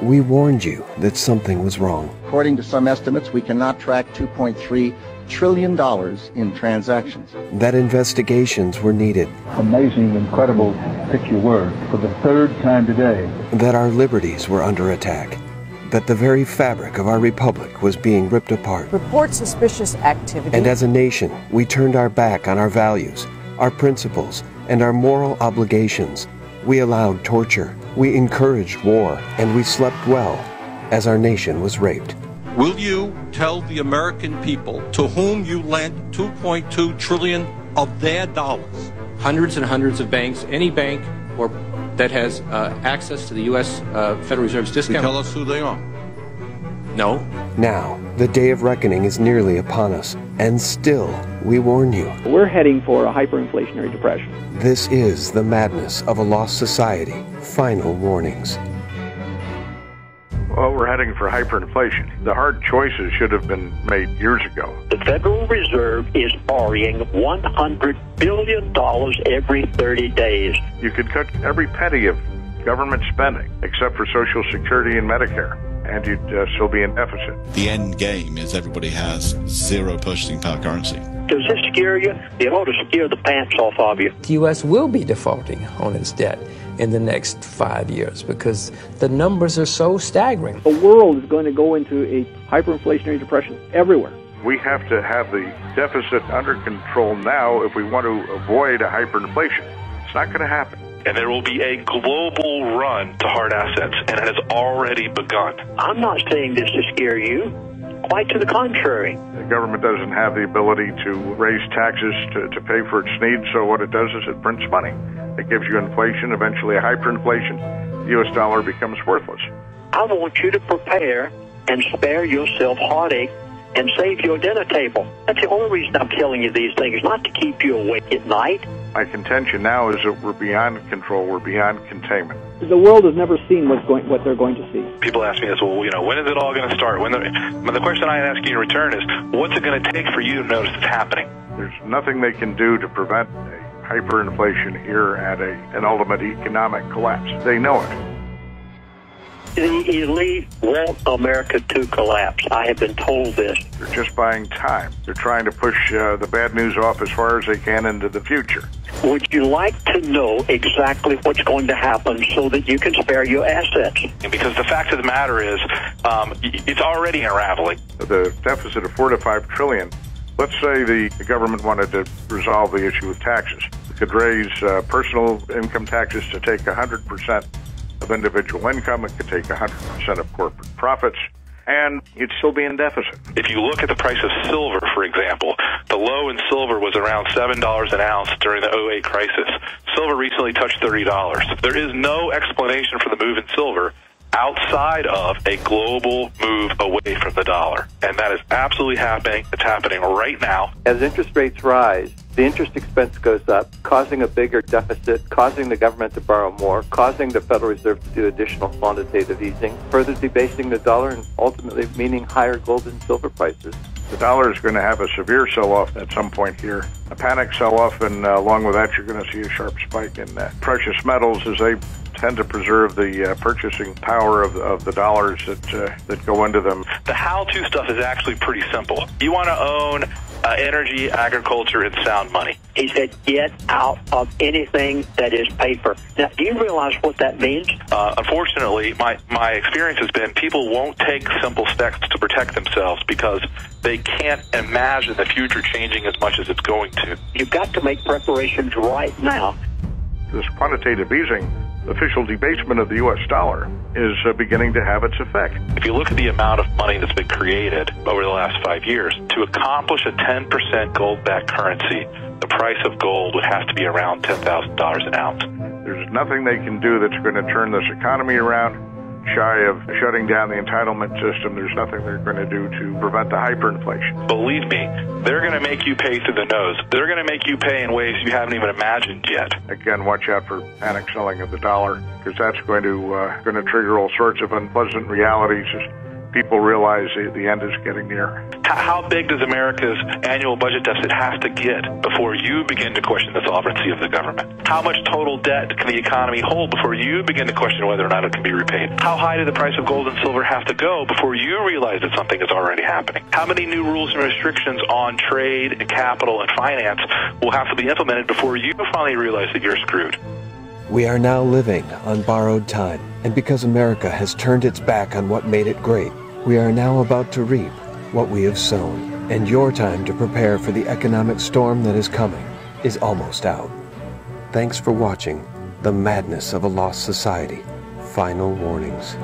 We warned you that something was wrong. According to some estimates, we cannot track $2.3 trillion in transactions. That investigations were needed. Amazing, incredible, pick your word, for the third time today. That our liberties were under attack. That the very fabric of our republic was being ripped apart. Report suspicious activity. And as a nation, we turned our back on our values, our principles, and our moral obligations. We allowed torture, we encouraged war, and we slept well as our nation was raped. Will you tell the American people to whom you lent $2.2 trillion of their dollars? Hundreds and hundreds of banks, any bank that has access to the U.S. Federal Reserve's discount. Tell us who they are. No. Now, the day of reckoning is nearly upon us, and still, we warn you. We're heading for a hyperinflationary depression. This is the madness of a lost society. Final warnings. Well, we're heading for hyperinflation. The hard choices should have been made years ago. The Federal Reserve is borrowing $100 billion every 30 days. You could cut every penny of government spending, except for Social Security and Medicare, and you'd still be in deficit. The end game is everybody has zero purchasing power currency. Does this scare you? It ought to scare the pants off of you. The U.S. will be defaulting on its debt in the next 5 years because the numbers are so staggering. The world is going to go into a hyperinflationary depression everywhere. We have to have the deficit under control now if we want to avoid a hyperinflation. It's not going to happen. And there will be a global run to hard assets, and it has already begun. I'm not saying this to scare you. Quite to the contrary. The government doesn't have the ability to raise taxes to pay for its needs, so what it does is it prints money. It gives you inflation, eventually a hyperinflation. The U.S. dollar becomes worthless. I want you to prepare and spare yourself heartache and save your dinner table. That's the only reason I'm telling you these things, not to keep you awake at night. My contention now is that we're beyond control, we're beyond containment. The world has never seen what they're going to see. People ask me this, well, when is it all going to start? The question I ask you in return is, what's it going to take for you to notice it's happening? There's nothing they can do to prevent a hyperinflation here and an ultimate economic collapse. They know it. The elite want America to collapse. I have been told this. They're just buying time. They're trying to push the bad news off as far as they can into the future. Would you like to know exactly what's going to happen so that you can spare your assets? Because the fact of the matter is, it's already unraveling. The deficit of $4 to $5 trillion. Let's say the government wanted to resolve the issue with taxes. It could raise personal income taxes to take 100% of individual income. It could take 100% of corporate profits, and you'd still be in deficit. If you look at the price of silver, for example, the low in silver was around $7 an ounce during the 2008 crisis. Silver recently touched $30. There is no explanation for the move in silver outside of a global move away from the dollar. And that is absolutely happening. It's happening right now. As interest rates rise, the interest expense goes up, causing a bigger deficit, causing the government to borrow more, causing the Federal Reserve to do additional quantitative easing, further debasing the dollar and ultimately meaning higher gold and silver prices. The dollar is going to have a severe sell-off at some point here, a panic sell-off, and along with that you're going to see a sharp spike in precious metals as they tend to preserve the purchasing power of the dollars that go into them. The how-to stuff is actually pretty simple. You want to own energy, agriculture, and sound money. He said, get out of anything that is paper. Now, do you realize what that means? Unfortunately, my experience has been people won't take simple steps to protect themselves because they can't imagine the future changing as much as it's going to. You've got to make preparations right now. This quantitative easing, official debasement of the U.S. dollar, is beginning to have its effect. If you look at the amount of money that's been created over the last 5 years, to accomplish a 10% gold-backed currency, the price of gold would have to be around $10,000 an ounce. There's nothing they can do that's going to turn this economy around. Shy of shutting down the entitlement system, there's nothing they're going to do to prevent the hyperinflation. Believe me, they're going to make you pay through the nose. They're going to make you pay in ways you haven't even imagined yet. Again, watch out for panic selling of the dollar, because that's going to trigger all sorts of unpleasant realities. people realize the end is getting near. How big does America's annual budget deficit have to get before you begin to question the solvency of the government? How much total debt can the economy hold before you begin to question whether or not it can be repaid? How high do the price of gold and silver have to go before you realize that something is already happening? How many new rules and restrictions on trade and capital and finance will have to be implemented before you finally realize that you're screwed? We are now living on borrowed time, and because America has turned its back on what made it great, we are now about to reap what we have sown, and your time to prepare for the economic storm that is coming is almost out. Thanks for watching The Madness of a Lost Society. Final warnings.